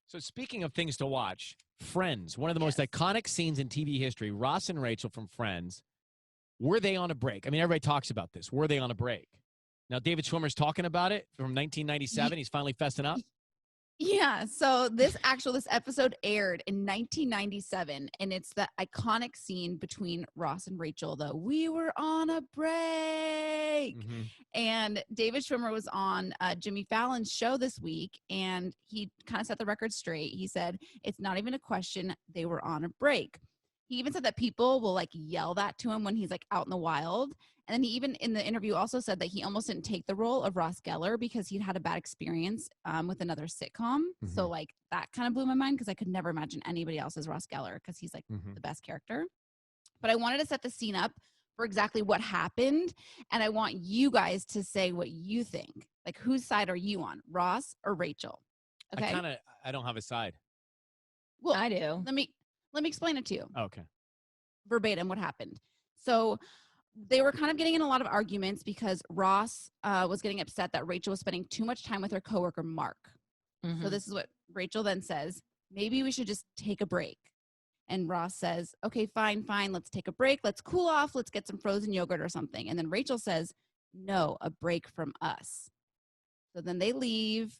So speaking of things to watch, Friends, one of the most iconic scenes in TV history, Ross and Rachel from Friends, were they on a break? I mean, everybody talks about this. Were they on a break? Now, David Schwimmer's talking about it from 1997. He's finally fessing up. Yeah, so this episode aired in 1997, and it's the iconic scene between Ross and Rachel, the "we were on a break." Mm-hmm. And David Schwimmer was on Jimmy Fallon's show this week, and he kind of set the record straight. He said, it's not even a question, they were on a break. He even said that people will like yell that to him when he's like out in the wild. And then he even in the interview also said that he almost didn't take the role of Ross Geller because he'd had a bad experience with another sitcom. Mm-hmm. So like that kind of blew my mind because I could never imagine anybody else as Ross Geller because he's like the best character. But I wanted to set the scene up for exactly what happened. And I want you guys to say what you think. Like, whose side are you on, Ross or Rachel? Okay. I don't have a side. Well, I do. Let me explain it to you. Okay. Verbatim what happened. So they were kind of getting in a lot of arguments because Ross was getting upset that Rachel was spending too much time with her coworker, Mark. Mm-hmm. So this is what Rachel then says, maybe we should just take a break. And Ross says, okay, fine. Let's take a break. Let's cool off. Let's get some frozen yogurt or something. And then Rachel says, no, a break from us. So then they leave.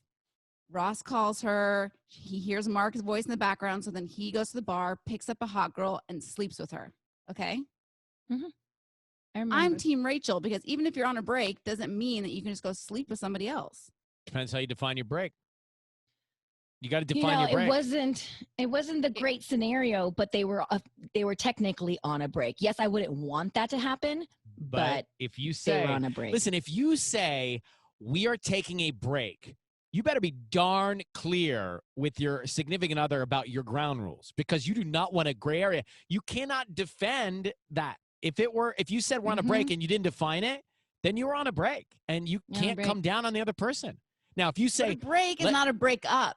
Ross calls her. He hears Mark's voice in the background. So then he goes to the bar, picks up a hot girl, and sleeps with her. Okay? Mm-hmm. I'm Team Rachel because even if you're on a break, doesn't mean that you can just go sleep with somebody else. Depends how you define your break. You got to define your break. It wasn't the great scenario, but they were technically on a break. Yes, I wouldn't want that to happen, but if you say they were on a break. Listen, if you say we are taking a break, you better be darn clear with your significant other about your ground rules because you do not want a gray area. You cannot defend that. If you said we're on a break and you didn't define it, then you were on a break and you can't come down on the other person. Now, if you say but a break is not a break up.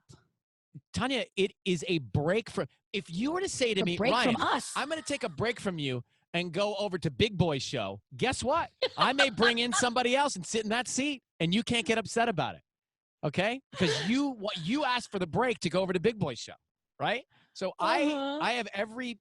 Tanya, it is a break from, if you were to say to me, Ryan, from us. I'm going to take a break from you and go over to Big Boy's show. Guess what? I may bring in somebody else and sit in that seat and you can't get upset about it. Okay? Because you asked for the break to go over to Big Boy's show, right? So I have every.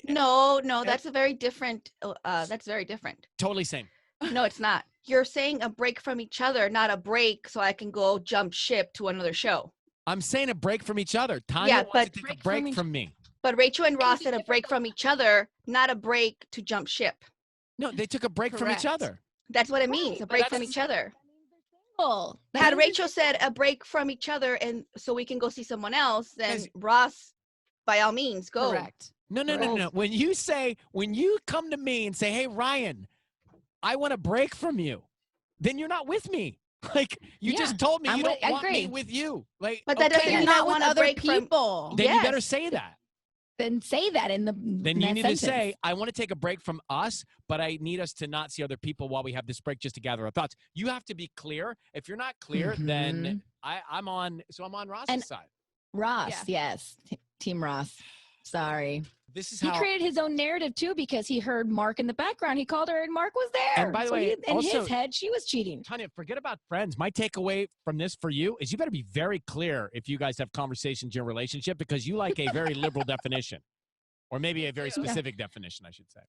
No, that's a very different. That's very different. Totally same. No, it's not. You're saying a break from each other, not a break so I can go jump ship to another show. I'm saying a break from each other. Tanya wants to take a break from me. But Rachel and Ross said a break from each other, not a break to jump ship. No, they took a break from each other. That's what it means, a break from each other. Well, had Rachel said a break from each other and so we can go see someone else, then Ross, by all means, go. Correct. No. When you come to me and say, hey, Ryan, I want a break from you, then you're not with me. Like, you just told me you don't want me with you. Like, but that doesn't mean I want other break people. Then you better say that. Then say that in the Then you need to say, I want to take a break from us, but I need us to not see other people while we have this break just to gather our thoughts. You have to be clear. If you're not clear, then I'm on Ross's side. Ross, yes. Team Ross. Sorry. He created his own narrative too because he heard Mark in the background. He called her and Mark was there. And by the way, in his head, she was cheating. Tanya, forget about Friends. My takeaway from this for you is you better be very clear if you guys have conversations in your relationship because you like a very liberal definition or maybe a very specific definition, I should say.